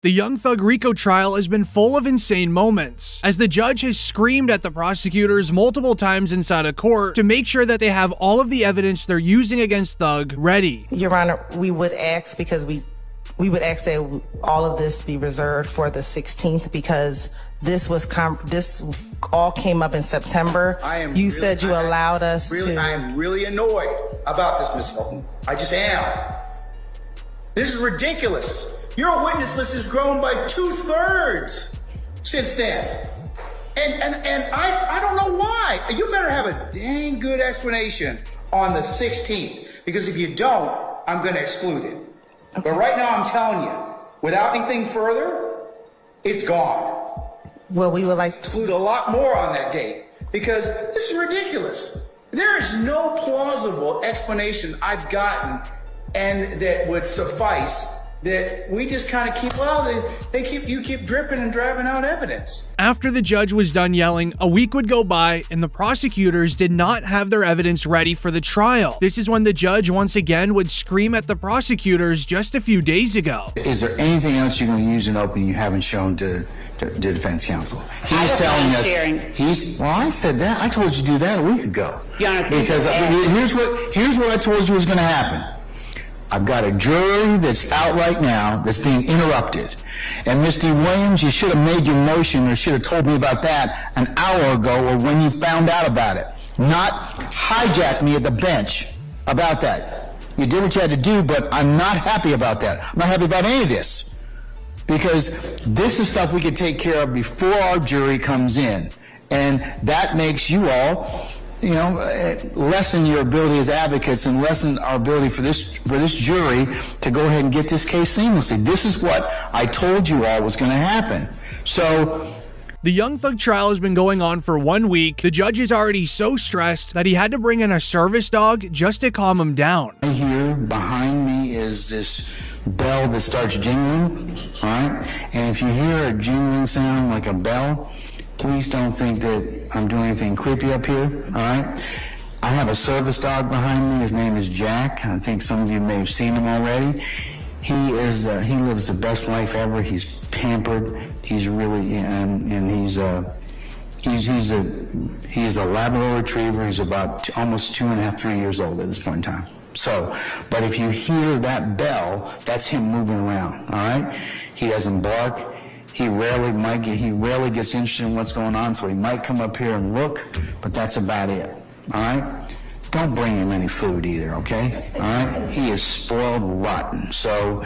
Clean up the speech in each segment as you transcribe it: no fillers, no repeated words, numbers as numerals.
The Young Thug RICO trial has been full of insane moments, as the judge has screamed at the prosecutors multiple times inside a court to make sure that they have all of the evidence they're using against Thug ready. Your Honor, we would ask, because we would ask that all of this be reserved for the 16th, because this all came up in September. You said you allowed us to. I am really annoyed about this, Ms. Hilton. I just am. This is ridiculous. Your witness list has grown by 2/3 since then. And I don't know why. You better have a dang good explanation on the 16th, because if you don't, I'm going to exclude it. Okay. But right now, I'm telling you, without anything further, it's gone. Well, we would like to exclude a lot more on that date, because this is ridiculous. There is no plausible explanation I've gotten and that would suffice. That we just kind of keep, you keep dripping and driving out evidence. After the judge was done yelling, a week would go by and the prosecutors did not have their evidence ready for the trial. This is when the judge once again would scream at the prosecutors just a few days ago. Is there anything else you're going to use in open you haven't shown to defense counsel? He's telling us, well, I said that. I told you to do that a week ago. Because here's what I told you was going to happen. I've got a jury that's out right now that's being interrupted. And Mr. Williams, you should have made your motion or should have told me about that an hour ago or when you found out about it. Not hijack me at the bench about that. You did what you had to do, but I'm not happy about that. I'm not happy about any of this. Because this is stuff we could take care of before our jury comes in. And that makes you all, lessen your ability as advocates and lessen our ability for this jury to go ahead and get this case seamlessly. This is what I told you all was going to happen. So the Young Thug trial has been going on for 1 week. The judge is already so stressed that he had to bring in a service dog just to calm him down. Here behind me is this bell that starts jingling, all right? And if you hear a jingling sound like a bell, please don't think that I'm doing anything creepy up here, all right? I have a service dog behind me. His name is Jack. I think some of you may have seen him already. He lives the best life ever. He's pampered. He's really, and he is a Labrador Retriever. He's about almost 2.5, 3 years old at this point in time. So, but if you hear that bell, that's him moving around, all right? He doesn't bark. He rarely gets interested in what's going on, so he might come up here and look, but that's about it, all right? Don't bring him any food either, okay? All right? He is spoiled rotten, so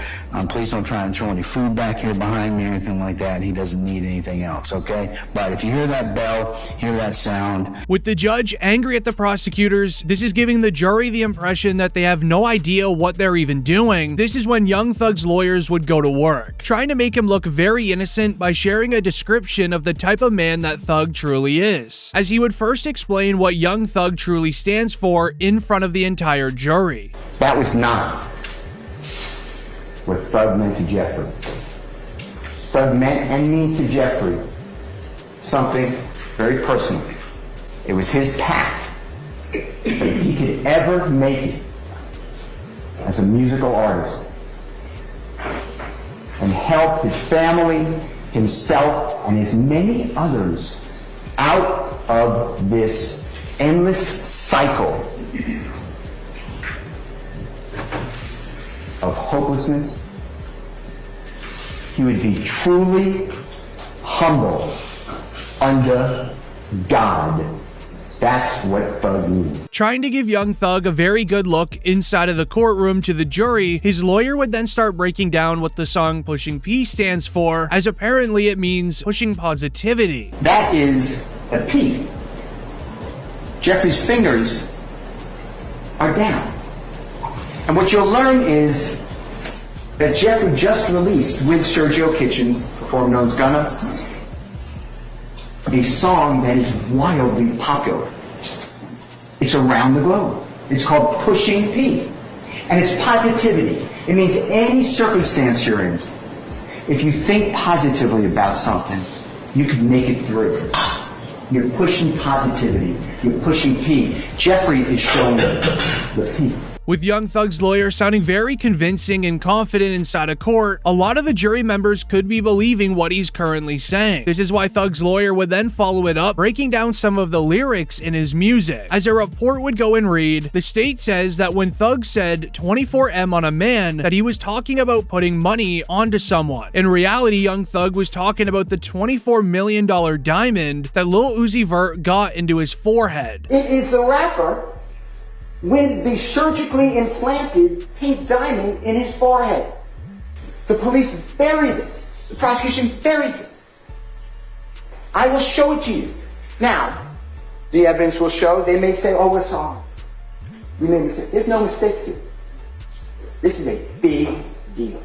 please don't try and throw any food back here behind me or anything like that. He doesn't need anything else, okay? But if you hear that bell, hear that sound. With the judge angry at the prosecutors, this is giving the jury the impression that they have no idea what they're even doing. This is when Young Thug's lawyers would go to work, trying to make him look very innocent by sharing a description of the type of man that Thug truly is, as he would first explain what Young Thug truly stands for in front of the entire jury. That was not what Thug meant to Jeffrey. Thug meant and means to Jeffrey something very personal. It was his path that if he could ever make it as a musical artist and help his family, himself, and as many others out of this endless cycle of hopelessness, he would be truly humble under God. That's what Thug means. Trying to give Young Thug a very good look inside of the courtroom to the jury, his lawyer would then start breaking down what the song Pushing P stands for, as apparently it means pushing positivity. That is a P. Jeffrey's fingers are down. And what you'll learn is that Jeffrey just released with Sergio Kitchens, performed on Gunna, a song that is wildly popular. It's around the globe. It's called Pushing P. And it's positivity. It means any circumstance you're in, if you think positively about something, you can make it through. You're pushing positivity. You're pushing P. Jeffrey is showing the P. With Young Thug's lawyer sounding very convincing and confident inside of court, a lot of the jury members could be believing what he's currently saying. This is why Thug's lawyer would then follow it up, breaking down some of the lyrics in his music. As a report would go and read, the state says that when Thug said 24M on a man, that he was talking about putting money onto someone. In reality, Young Thug was talking about the $24 million diamond that Lil Uzi Vert got into his forehead. It is the rapper with the surgically implanted pink diamond in his forehead. The police bury this. The prosecution buries this. I will show it to you. Now, the evidence will show, they may say, oh, it's all. We made a mistake. There's no mistakes here. This is a big deal.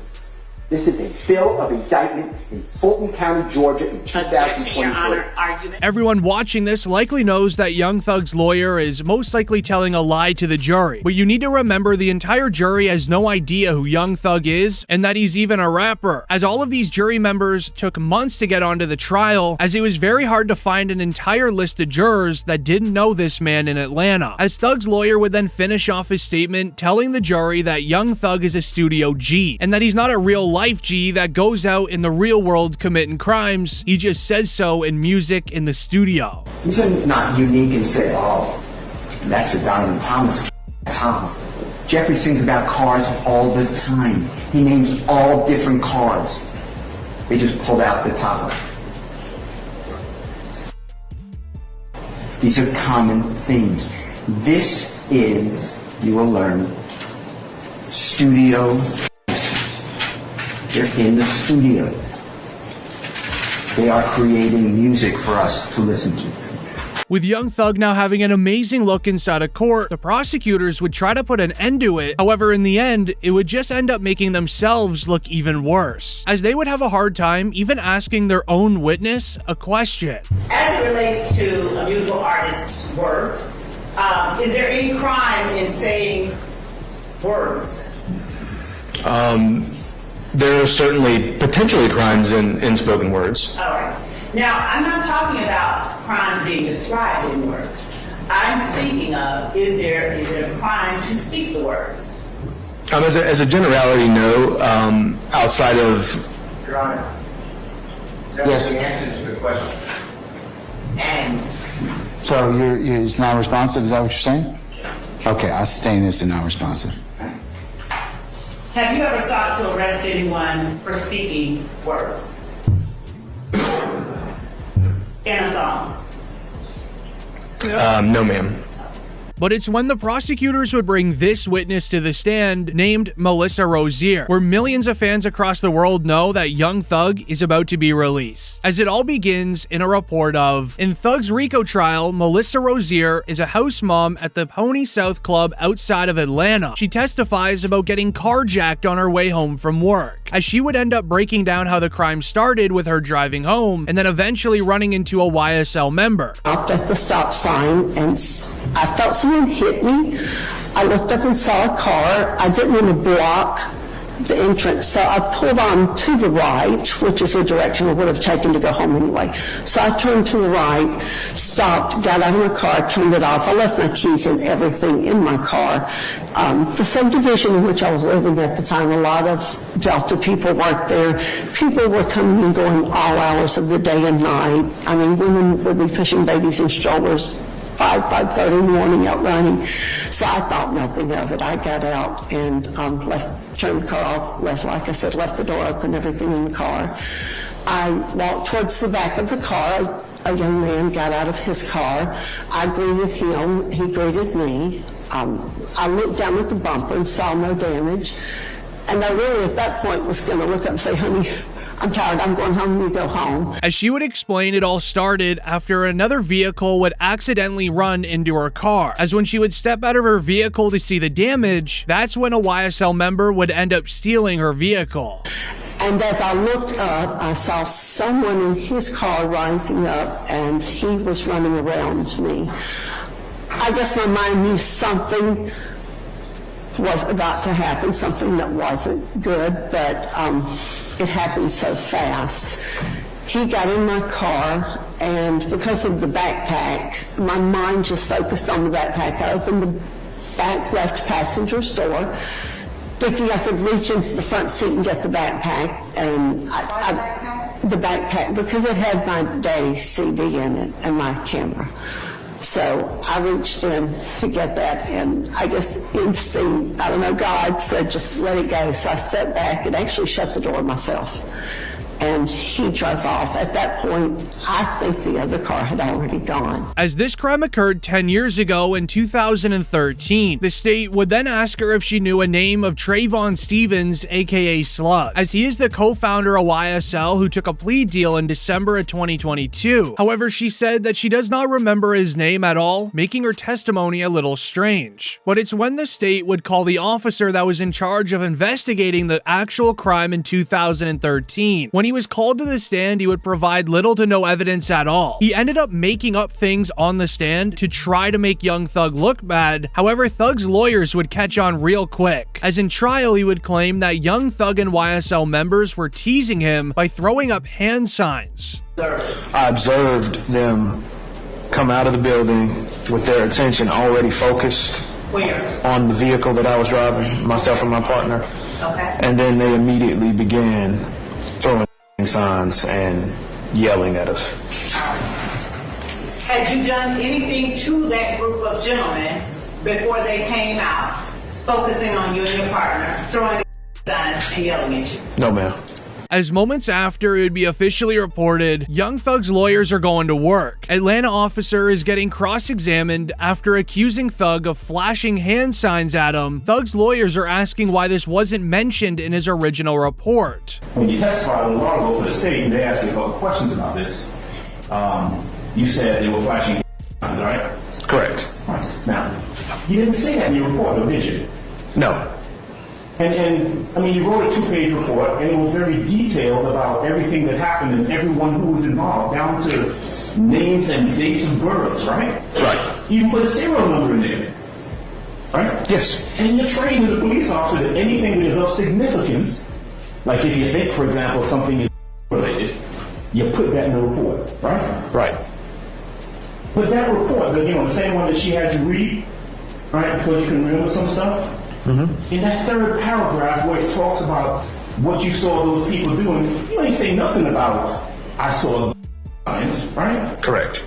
This is a bill of indictment in Fulton County, Georgia in 2023. Everyone watching this likely knows that Young Thug's lawyer is most likely telling a lie to the jury, but you need to remember the entire jury has no idea who Young Thug is and that he's even a rapper, as all of these jury members took months to get onto the trial, as it was very hard to find an entire list of jurors that didn't know this man in Atlanta. As Thug's lawyer would then finish off his statement telling the jury that Young Thug is a studio G and that he's not a real life G that goes out in the real world committing crimes. He just says so in music in the studio. These are not unique and say, oh, that's a Donovan Thomas Tom. Jeffrey sings about cars all the time. He names all different cars. They just pulled out the top. These are common themes. This is, you will learn, studio. They're in the studio. They are creating music for us to listen to. With Young Thug now having an amazing look inside a court, the prosecutors would try to put an end to it. However, in the end, it would just end up making themselves look even worse, as they would have a hard time even asking their own witness a question. As it relates to a musical artist's words, is there any crime in saying words? There are certainly potentially crimes in spoken words. All right. Now, I'm not talking about crimes being described in words. I'm speaking of, is it a crime to speak the words? As a generality, no. Outside of... Your Honor, yes, the answer to the question. And... So it's non-responsive, is that what you're saying? Okay, I'll sustain this and non-responsive. Have you ever sought to arrest anyone for speaking words in a song? No, ma'am. But it's when the prosecutors would bring this witness to the stand named Melissa Rozier, where millions of fans across the world know that Young Thug is about to be released. As it all begins in a report of, in Thug's RICO trial, Melissa Rozier is a house mom at the Pony South Club outside of Atlanta. She testifies about getting carjacked on her way home from work, as she would end up breaking down how the crime started with her driving home and then eventually running into a YSL member. Stopped at the stop sign and I felt someone hit me. I looked up and saw a car. I didn't want to block the entrance, so I pulled on to the right, which is the direction I would have taken to go home anyway. So I turned to the right, stopped, got out of my car, turned it off. I left my keys and everything in my car. The subdivision in which I was living at the time, a lot of Delta people worked there. People were coming and going all hours of the day and night. I mean, women would be pushing babies in strollers 5:30 in the morning out running. So I thought nothing of it. I got out and turned the car off, like I said, left the door open, everything in the car. I walked towards the back of the car. A young man got out of his car. I greeted him. He greeted me. I looked down at the bumper and saw no damage. And I really, at that point, was going to look up and say, honey, I'm tired, I'm going home, we go home. As she would explain, it all started after another vehicle would accidentally run into her car. As when she would step out of her vehicle to see the damage, that's when a YSL member would end up stealing her vehicle. And as I looked up, I saw someone in his car rising up and he was running around me. I guess my mind knew something was about to happen, something that wasn't good, but it happened so fast. He got in my car, and because of the backpack, my mind just focused on the backpack. I opened the back left passenger's door, thinking I could reach into the front seat and get the backpack, and the backpack, because it had my daddy's CD in it and my camera. So I reached in to get that, and I guess instinct, I don't know, God said just let it go. So I stepped back and actually shut the door myself. And he drove off. At that point, I think the other car had already gone. As this crime occurred 10 years ago in 2013, the state would then ask her if she knew a name of Trayvon Stevens, aka Slug, as he is the co-founder of YSL who took a plea deal in December of 2022. However, she said that she does not remember his name at all, making her testimony a little strange. But it's when the state would call the officer that was in charge of investigating the actual crime in 2013. When he was called to the stand, he would provide little to no evidence at all. He ended up making up things on the stand to try to make Young Thug look bad. However, Thug's lawyers would catch on real quick, as in trial he would claim that Young Thug and YSL members were teasing him by throwing up hand signs. I observed them come out of the building with their attention already focused on the vehicle that I was driving, myself and my partner. Okay. And then they immediately began throwing signs and yelling at us. Had you done anything to that group of gentlemen before they came out, focusing on you and your partner, throwing signs and yelling at you? No, ma'am. As moments after it would be officially reported, Young Thug's lawyers are going to work. Atlanta officer is getting cross-examined after accusing Thug of flashing hand signs at him. Thug's lawyers are asking why this wasn't mentioned in his original report. When you testified a while ago for the state and they asked you a couple questions about this, you said they were flashing signs, right? Correct. Right. Now, you didn't say that in your report, though, did you? No. And I mean, you wrote a 2-page report, and it was very detailed about everything that happened and everyone who was involved, down to names and dates of births, right? Right. You even put a serial number in there, right? Yes. And you're trained as a police officer that anything that is of significance, like if you think, for example, something is related, you put that in the report, right? Right. But that report, the same one that she had you read, right, because you can remember some stuff, in that third paragraph where it talks about what you saw those people doing, you ain't say nothing about I saw signs, right? Correct.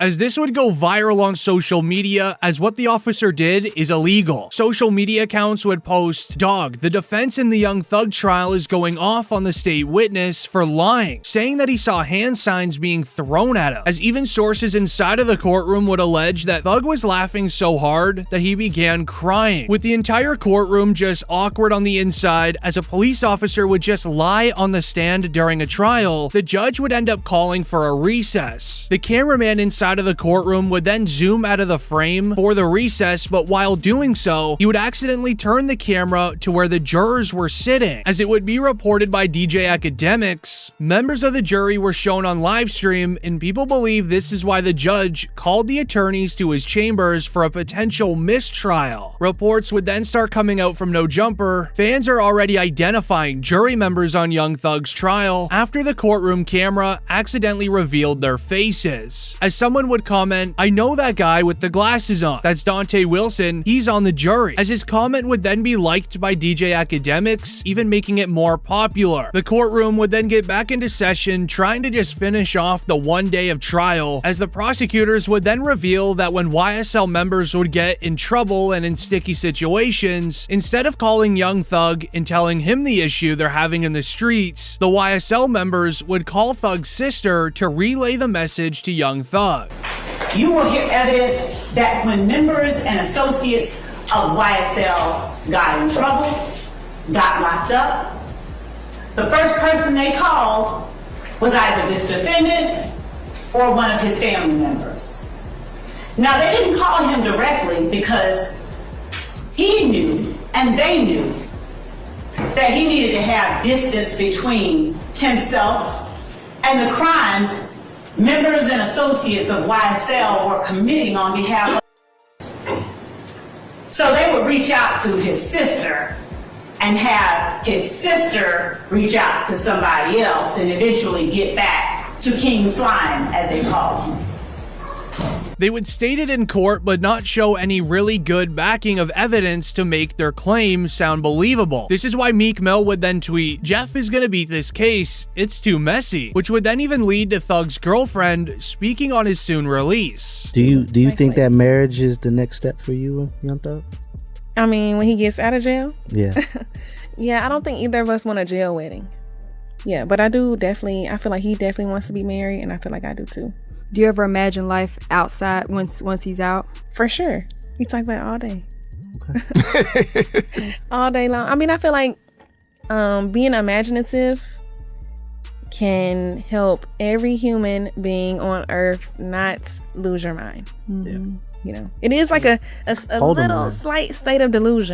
As this would go viral on social media, as what the officer did is illegal. Social media accounts would post, "Dog, the defense in the Young Thug trial is going off on the state witness for lying," saying that he saw hand signs being thrown at him, as even sources inside of the courtroom would allege that Thug was laughing so hard that he began crying, with the entire courtroom just awkward on the inside. As a police officer would just lie on the stand during a trial, the judge would end up calling for a recess. The cameraman inside of the courtroom would then zoom out of the frame for the recess, but while doing so, he would accidentally turn the camera to where the jurors were sitting. As it would be reported by DJ Akademiks, members of the jury were shown on live stream, and people believe this is why the judge called the attorneys to his chambers for a potential mistrial. Reports would then start coming out from No Jumper. Fans are already identifying jury members on Young Thug's trial after the courtroom camera accidentally revealed their faces. As someone would comment, "I know that guy with the glasses on. That's Dante Wilson. He's on the jury." As his comment would then be liked by DJ Akademiks, even making it more popular. The courtroom would then get back into session, trying to just finish off the one day of trial, as the prosecutors would then reveal that when YSL members would get in trouble and in sticky situations, instead of calling Young Thug and telling him the issue they're having in the streets, the YSL members would call Thug's sister to relay the message to Young Thug. You will hear evidence that when members and associates of YSL got in trouble, got locked up, the first person they called was either this defendant or one of his family members. Now, they didn't call him directly because he knew and they knew that he needed to have distance between himself and the crimes members and associates of YSL were committing on behalf of. So they would reach out to his sister and have his sister reach out to somebody else and eventually get back to King Slime, as they called him. They would state it in court, but not show any really good backing of evidence to make their claim sound believable. This is why Meek Mill would then tweet, "Jeff is gonna beat this case, it's too messy," which would then even lead to Thug's girlfriend speaking on his soon release. Do you think that marriage is the next step for you, Young Thug? I mean, when he gets out of jail? Yeah. Yeah, I don't think either of us want a jail wedding. Yeah, but I feel like he definitely wants to be married, and I feel like I do too. Do you ever imagine life outside once he's out? For sure. We talk about it all day. Okay. All day long. I mean, I feel like being imaginative can help every human being on earth not lose your mind. Mm-hmm. Yeah. You know, it is like a little slight state of delusion.